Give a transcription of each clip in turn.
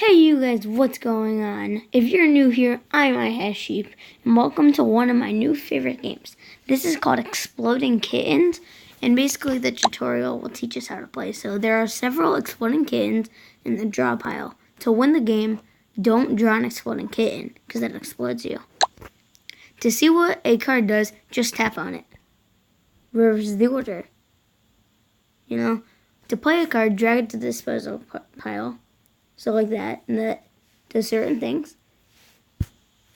Hey you guys, what's going on? If you're new here, I'm Sheep, and welcome to one of my new favorite games. This is called Exploding Kittens, and basically the tutorial will teach us how to play. So there are several exploding kittens in the draw pile. To win the game, don't draw an exploding kitten, because that explodes you. To see what a card does, just tap on it. Reverse the order. To play a card, drag it to the disposal pile. So like that, and that does certain things.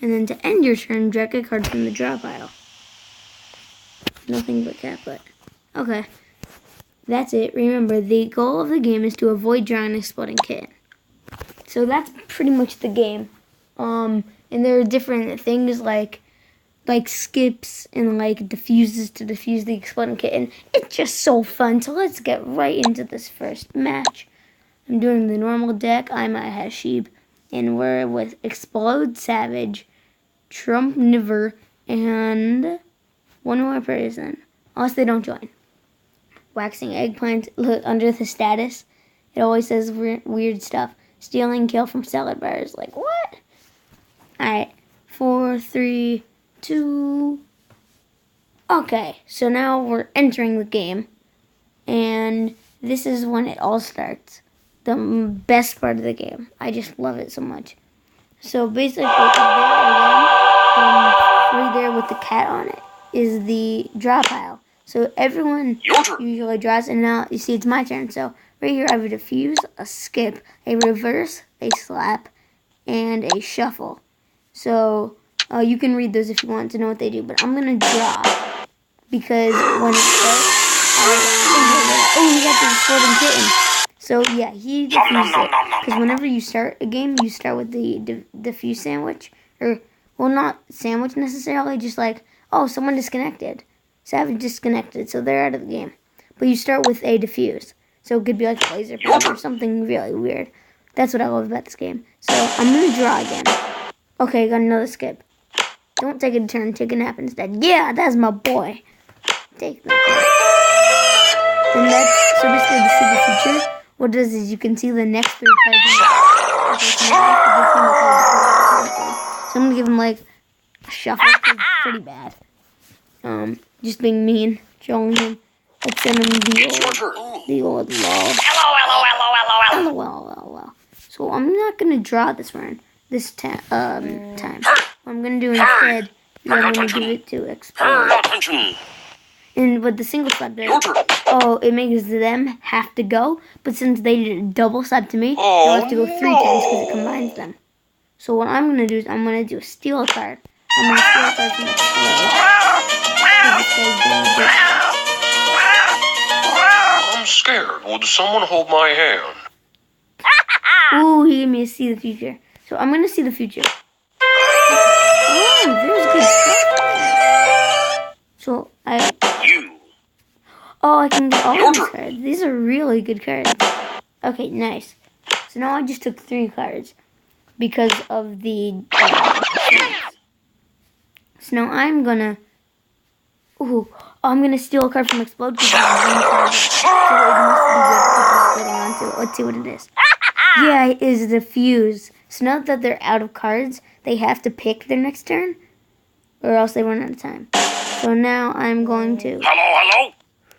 And then to end your turn, drag a card from the draw pile. Nothing but cat butt. Okay, that's it. Remember, the goal of the game is to avoid drawing an exploding kitten. So that's pretty much the game. And there are different things like skips and like diffuses to diffuse the exploding kitten. It's just so fun. So let's get right into this first match. I'm doing the normal deck. I'm Sheep, and we're with Explode Savage, Trump Niver, and one more person. Unless they don't join. Waxing Eggplant. Look under the status. It always says weird stuff. Stealing kill from salad bars. Like what? Alright. 4, 3, 2. Okay. So now we're entering the game. And this is when it all starts. The best part of the game. I just love it so much. So basically, right there with the cat on it is the draw pile. So everyone usually draws, and now you see it's my turn. So right here I have a diffuse, a skip, a reverse, a slap, and a shuffle. So you can read those if you want to know what they do, but I'm gonna draw because when it starts, he got the exploding kitten. So yeah, he diffused it. Because whenever you start a game, you start with the diffuse sandwich. Or, well, not sandwich necessarily, just like, oh, someone disconnected. Savage disconnected, so they're out of the game. But you start with a diffuse. So it could be like a laser beam or something really weird. That's what I love about this game. So I'm going to draw again. Okay, got another skip. Don't take a turn, take a nap instead. Yeah, that's my boy. Take that. And that's, so basically to see the future. What it does is you can see the next 3 cards in the So I'm going to give him like a shuffle. It's pretty bad. Just being mean, trolling him. Let's send him the old lol. LOL. So I'm not going to draw this round, this time. What I'm going to do instead is I'm going to give it to Explode. And what the single slap does, it makes them have to go. But since they did a double slap to me, they'll have to go 3 times because it combines them. So what I'm going to do is I'm going to do a steal card. I'm going to steal a card from Explode. I'm scared. Would someone hold my hand? Ooh, he gave me a see the future. So I'm going to see the future. Oh, there's good stuff. So I can get all these cards. These are really good cards. Okay, nice. So now I just took 3 cards because of the. So now I'm gonna. I'm gonna steal a card from Explode because I have 1 card. So it must be good. Let's see what it is. Yeah, it is the fuse. So now that they're out of cards, they have to pick their next turn, or else they run out of time. So now I'm going to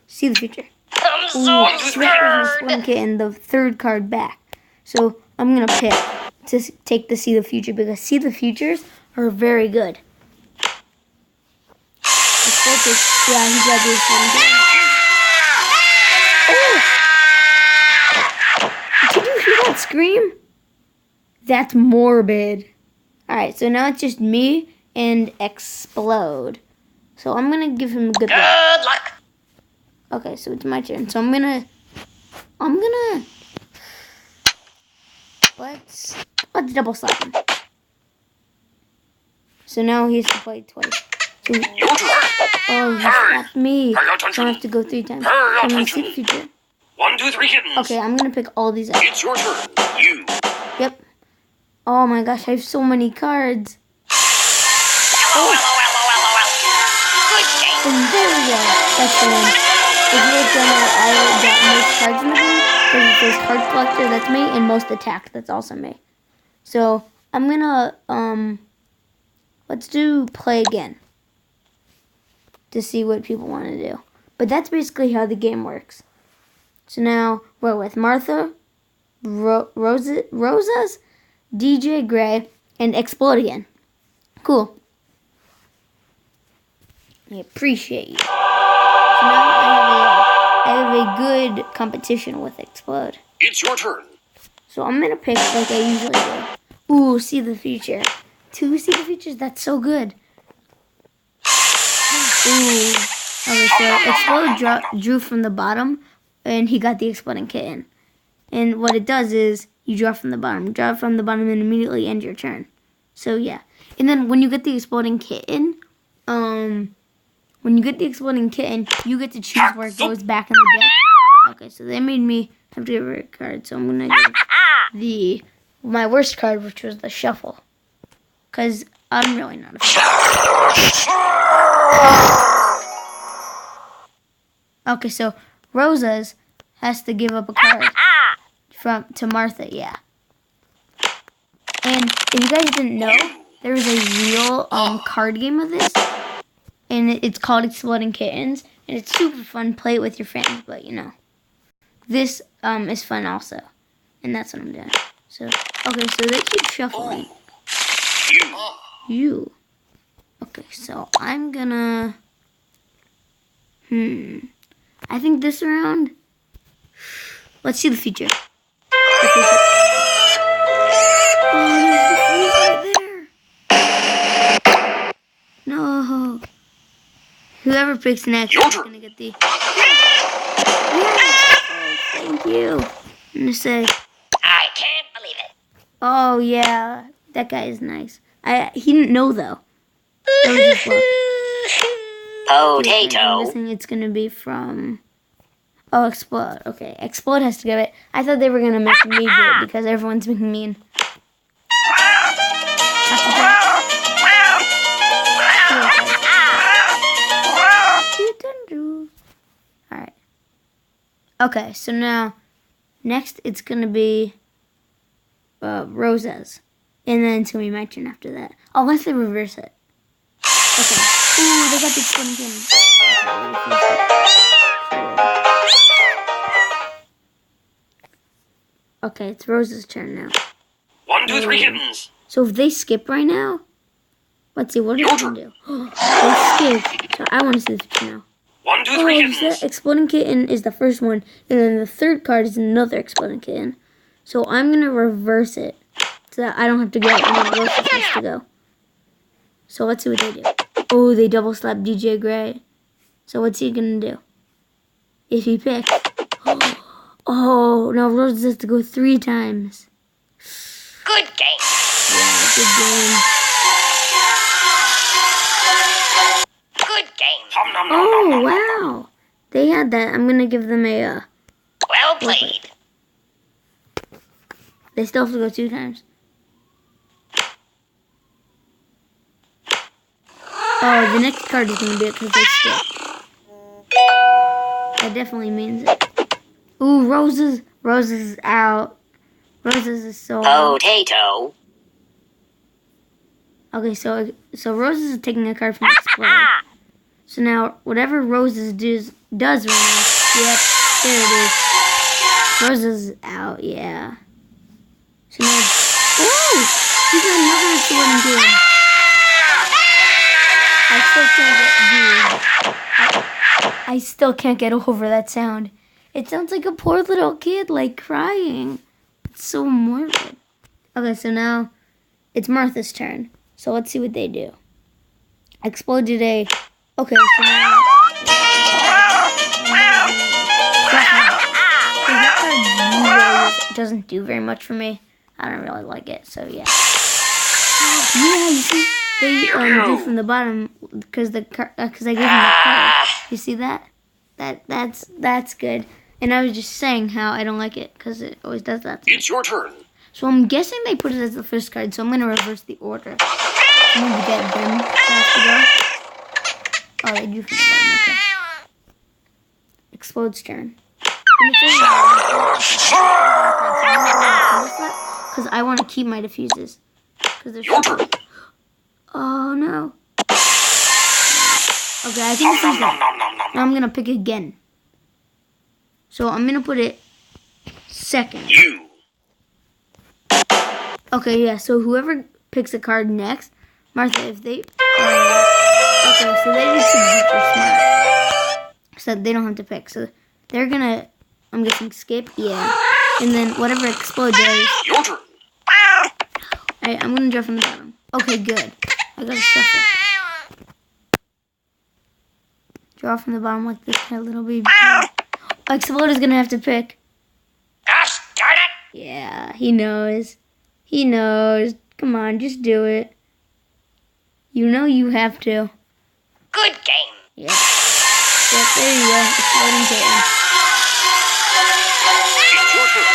see the future. That was one kitten, the 3rd card back. So I'm gonna pick to take the see the future because see the futures are very good. Yeah, he got this one. Oh! Did you hear that scream? That's morbid. Alright, so now it's just me and Explode. So I'm gonna give him good luck. Okay, so it's my turn. So I'm gonna let's double slap him. So now he has to play twice. So, he slapped me. So I have to go 3 times. So I'm gonna see the future. 1, 2, 3 kittens. Okay, I'm gonna pick all these up. It's your turn. You. Yep. Oh my gosh, I have so many cards. And there we go. That's the one. If you look down at I got most cards in the game, because it says card collector, that's me, and most attack, that's also me. So I'm gonna let's do play again to see what people want to do. But that's basically how the game works. So now we're with Martha, Rosas, DJ Gray, and Explode again. Cool. I appreciate you. So now I have a good competition with Explode. It's your turn. So I'm gonna pick like I usually do. Ooh, see the future. 2 see the futures. That's so good. Ooh. Okay, so Explode drew from the bottom, and he got the exploding kitten. And what it does is you draw from the bottom, and immediately end your turn. So yeah. And then when you get the exploding kitten, you get to choose where it goes back in the deck. Okay, so they made me have to give a card, so I'm gonna give my worst card, which was the shuffle, because I'm really not a fan. Okay, so Rosas has to give up a card to Martha, yeah. And if you guys didn't know, there was a real card game of this, and it's called Exploding Kittens, and it's super fun. Play it with your friends, but you know, this is fun also, and that's what I'm doing. So okay, so they keep shuffling. You. Okay, so I'm gonna. I think this round. Let's see the future. Okay, so, there's the fuse right there. No. Whoever picks next is gonna get the. Yes. Oh, thank you. I'm gonna say. I can't believe it. Oh yeah, that guy is nice. He didn't know though. That was just luck. I'm Potato. guessing it's gonna be from. Oh, Explode. Okay, Explode has to get it. I thought they were gonna make me do it because everyone's being mean. Alright. Okay, so now, next it's gonna be Rosas. And then it's gonna be my turn after that. Unless they reverse it. Okay. Ooh, they got the exploding cannon. Okay, it's Rose's turn now. 1, 2, 3 kittens. So if they skip right now, let's see, what are they gonna do? They skip. So I want to see the future now. 1, 2, 3 you see kittens. that? Exploding kitten is the first one, and then the third card is another exploding kitten. So I'm gonna reverse it so that I don't have to go, and then Rose has to go. So let's see what they do. Oh, they double slap DJ Gray. So what's he gonna do? If he picks. Oh, now Rose has to go 3 times. Good game. Yeah, good game. Good game. Oh, wow. They had that. I'm gonna give them a, Well played. They still have to go 2 times. Oh, the next card is gonna be it because they skip. That definitely means it. Ooh, Roses is out. Roses is so out. Potato. Okay, so Roses is taking a card from Explode. So now, whatever Roses does right now, yep, there it is. Roses is out, yeah. So now, oh, he got another exploding game. I still can't get over that sound. It sounds like a poor little kid, like, crying. It's so morbid. Okay, so now it's Martha's turn. So let's see what they do. Explode today. Okay, so now... That doesn't do very much for me. I don't really like it, so yeah. Yeah, you see? They do from the bottom because I gave them the card. You see that? That's good. And I was just saying how I don't like it because it always does that. It's your turn. So I'm guessing they put it as the first card, so I'm going to reverse the order. I'm going to get them to go. Oh, they do from the bottom, okay. Explode's turn. Because because I want to keep my diffuses. Because they're Your so turn. good. Oh, no. Okay, I think Nom this nom is nom nom nom nom. Now I'm going to pick again. So I'm going to put it second. You. Okay, yeah, so whoever picks a card next, Martha, if they... okay, so they just super smart. So they don't have to pick. So they're going to, I'm guessing, skip. Yeah. And then whatever explodes there. Your turn. Alright, I'm going to draw from the bottom. Okay, good. I got to shuffle. Draw from the bottom like this, kind of little baby. Explode is going to have to pick. Gosh darn it! Yeah, he knows. He knows. Come on, just do it. You know you have to. Good game. Yep. Yep, there you go. Exploding kitten. It's your turn.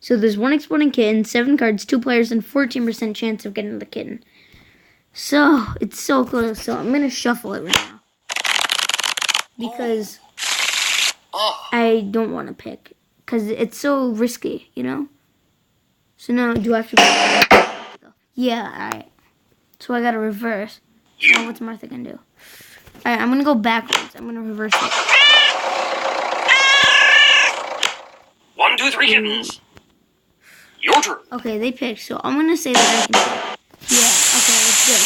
So there's one exploding kitten, 7 cards, 2 players, and 14% chance of getting the kitten. So, it's so close. So I'm going to shuffle it right now. Because Oh. I don't want to pick. Because it's so risky, you know? So now, do I have to go? Yeah, alright. So I got to reverse. Now what's Martha going to do? Alright, I'm going to go backwards. I'm going to reverse it. 1, 2, 3 kittens. Your turn. Okay, they picked, so I'm going to say that I can pick. Yeah, okay, it's good.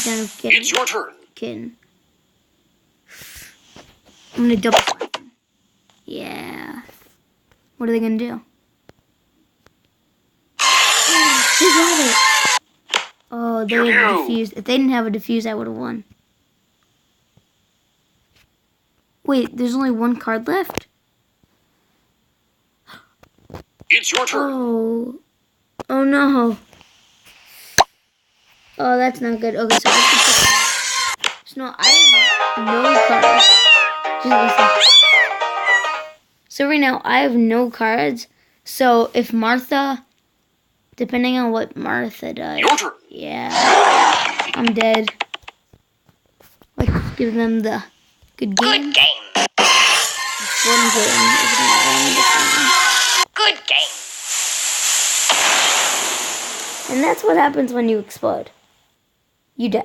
83% of It's your turn. kitten. I'm going to double slap them. Yeah. What are they going to do? They got it. Oh, they have a diffuse. If they didn't have a diffuse, I would have won. Wait, there's only 1 card left? It's your turn. Oh. Oh no. Oh, that's not good. Okay, so I have to pick. So no, I have no cards. Just listen. So right now, I have no cards. So if Martha, depending on what Martha does. Your turn. Yeah. I'm dead. Let's give them the good game. Good game. One game. Is gonna win this one. Good game. And that's what happens when you explode. You die.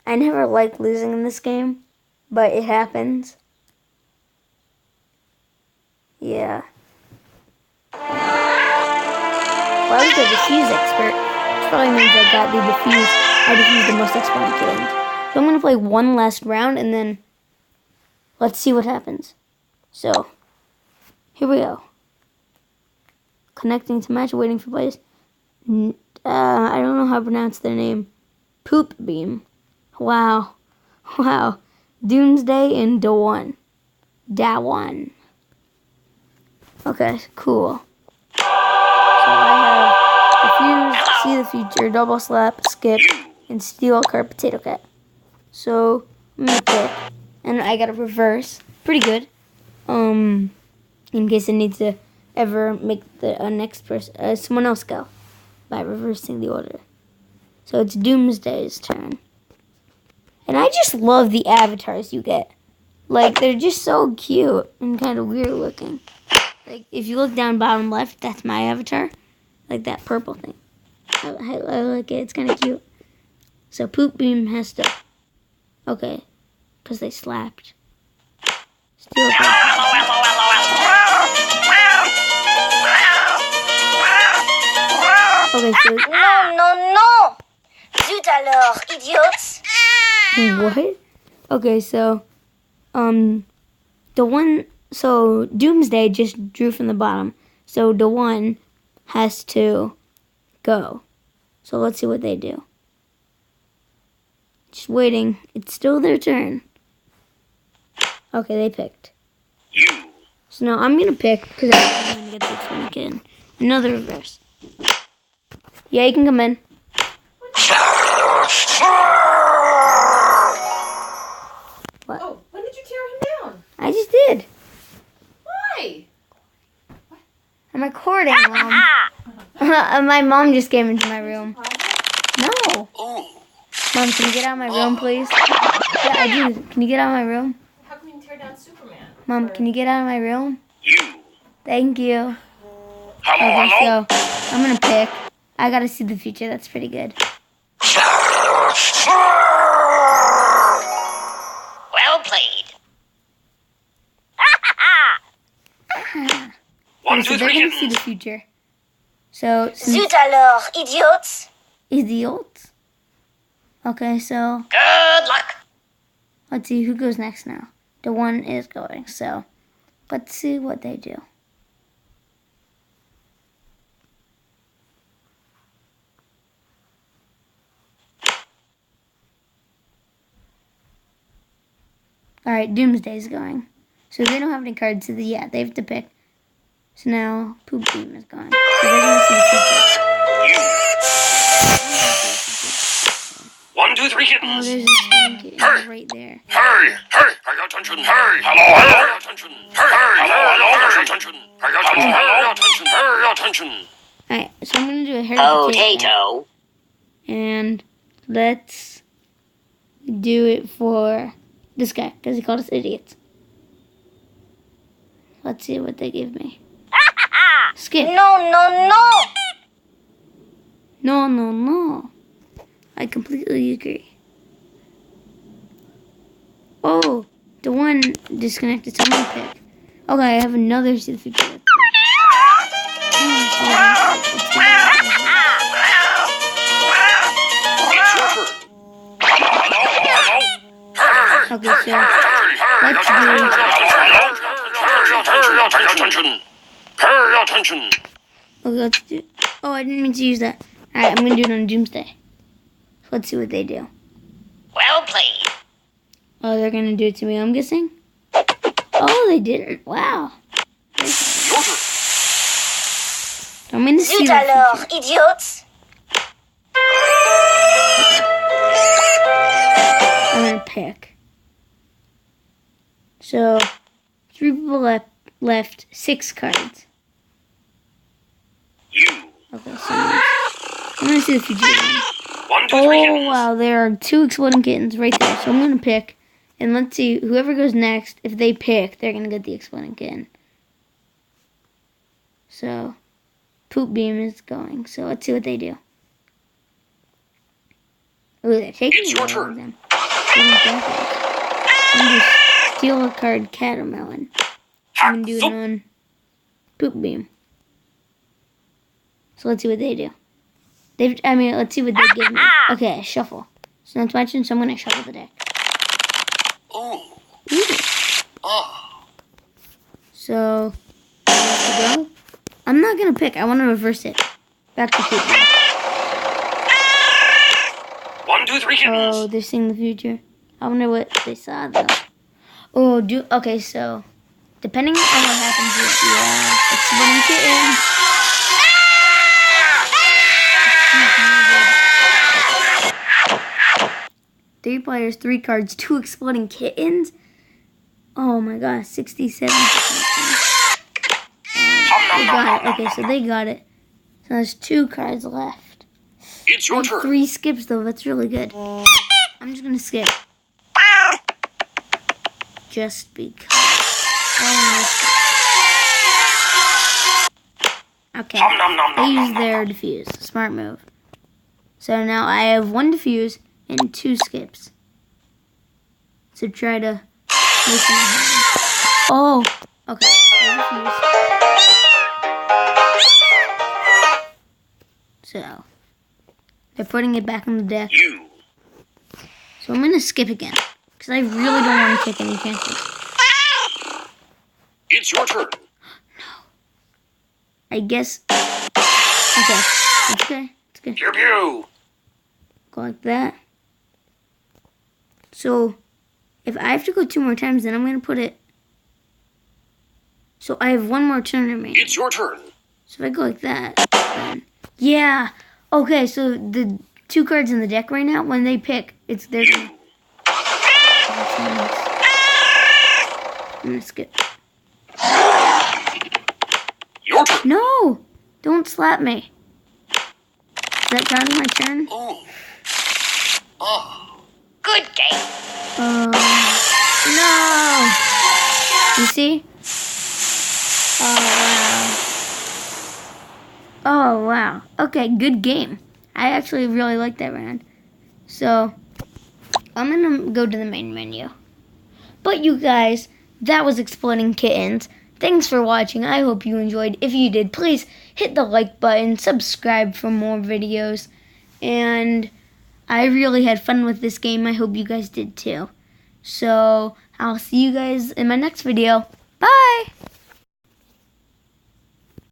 I never like losing in this game, but it happens. Yeah. Well, I was the diffuse expert, which probably means I got the diffuse. I diffused the most exploding kittens. So I'm going to play one last round, and then let's see what happens. So, here we go. Connecting to match, waiting for players. I don't know how to pronounce their name. Poop Beam. Wow. Wow. Doomsday and Dawan. Dawan. Okay, cool. So I have Diffuse, See the Future, Double Slap, Skip, and Steal a Card Potato Cat. So, I'm gonna pick. And I got a reverse. Pretty good. In case I need to ever make the next person, someone else go by reversing the order. So it's Doomsday's turn. And I just love the avatars you get. Like, they're just so cute and kind of weird looking. Like, if you look down bottom left, that's my avatar. Like that purple thing. I like it. It's kind of cute. So Poop Beam has to... Okay. Because they slapped. Steal a Okay, so... Non, non, non! Zut alors, idiots! What? Okay, so... So, Doomsday just drew from the bottom. So, the one has to go. So, let's see what they do. Just waiting. It's still their turn. Okay, they picked. You. So, now I'm going to pick, because I'm going to get this one again. Another reverse. Yeah, you can come in. What? Oh, when did you tear him down? I just did. Why? I'm recording, Mom. My mom just came into my room. No. Oh. Mom, can you get out of my room, please? Yeah, I do. Can you get out of my room? How come you tear down Superman? Mom, can you get out of my room? You. Thank you. Hello, Okay, hello. so I'm gonna pick. I gotta see the future. That's pretty good. Well played. One, Okay, so two, they're three gonna see kittens. the future. So since Zut alors, idiots. idiots. Okay, so Good luck. let's see who goes next now. The one is going. So let's see what they do. All right, Doomsday's going. So they don't have any cards. So they have to pick. So now Poop Beam is going. So they're gonna see the future. You. 1, 2, 3 Oh, kittens. there's a skink right there. Hurry, hurry, pay attention, hurry. Hello, hello, pay attention. Hurry, hello, hello, pay attention. Pay attention, hurry, attention, hurry, attention. All right, so I'm gonna do a Harry Potato. and let's do it for this guy because he called us idiots. Let's see what they give me. Skip. No, no, no. No, no, no. I completely agree. Oh, the one disconnected. So I'm gonna pick. Okay, I have another see the future. It's your turn. Hello, hello. Hurry, Okay, so hurry, let's hurry, pay attention. Pay attention. Okay, let's do. Oh, I didn't mean to use that. All right, I'm gonna do it on Doomsday. Let's see what they do. Well played. Oh, they're gonna do it to me, I'm guessing? Oh, they didn't. Wow. Your turn. I'm gonna see Zut the alors, future. idiots. I'm gonna pick. So, 3 people left 6 cards. You. Okay, so I'm gonna see the future again. 1, 2, 3 Oh, kittens. wow, there are 2 exploding kittens right there. So I'm gonna pick. And let's see, whoever goes next, if they pick, they're gonna get the exploding kitten. So, Poop Beam is going. So let's see what they do. Ooh, they're taking It's it your all turn. of them. Taking it backwards. I'm gonna just steal a card, Catermelon. I'm gonna do it on Poop Beam. So let's see what they do. Let's see what they give me. Okay, shuffle. So now it's my turn, so I'm gonna shuffle the deck. Oh. Ooh. Ah. So, let's go. I'm not gonna pick. I want to reverse it. Back to Poop Beam. 1, 2, 3 kittens. Oh, they're seeing the future. I wonder what they saw though. Okay, so depending on what happens here, yeah, exploding kitten. 3 players, 3 cards, 2 exploding kittens. Oh my gosh, 67%. They got it. Okay, so they got it. So there's 2 cards left. It's your I have turn. 3 skips though. That's really good. I'm just gonna skip. Just because. Okay. Nom, nom, nom, They nom, use nom, their diffuse. Smart move. So now I have 1 diffuse and 2 skips. So try to make them happen. Oh, okay. They diffuse. So they're putting it back on the deck. You. So I'm gonna skip again because I really don't want to take any chances. It's your turn. I guess. Okay, it's okay. It's good. Pew pew. Go like that. So if I have to go 2 more times, then I'm gonna put it. So I have 1 more turn remaining. It's your turn. So if I go like that, then yeah. Okay, so the 2 cards in the deck right now, when they pick, it's their turn. You. I'm gonna skip. Your turn. No! Don't slap me. Is that counting my turn? Oh. Ah. Good game. No! You see? Oh, wow. Okay, good game. I actually really like that round. So, I'm going to go to the main menu. But you guys, that was Exploding Kittens. Thanks for watching. I hope you enjoyed. If you did, please hit the like button, subscribe for more videos. And I really had fun with this game. I hope you guys did too. So, I'll see you guys in my next video. Bye!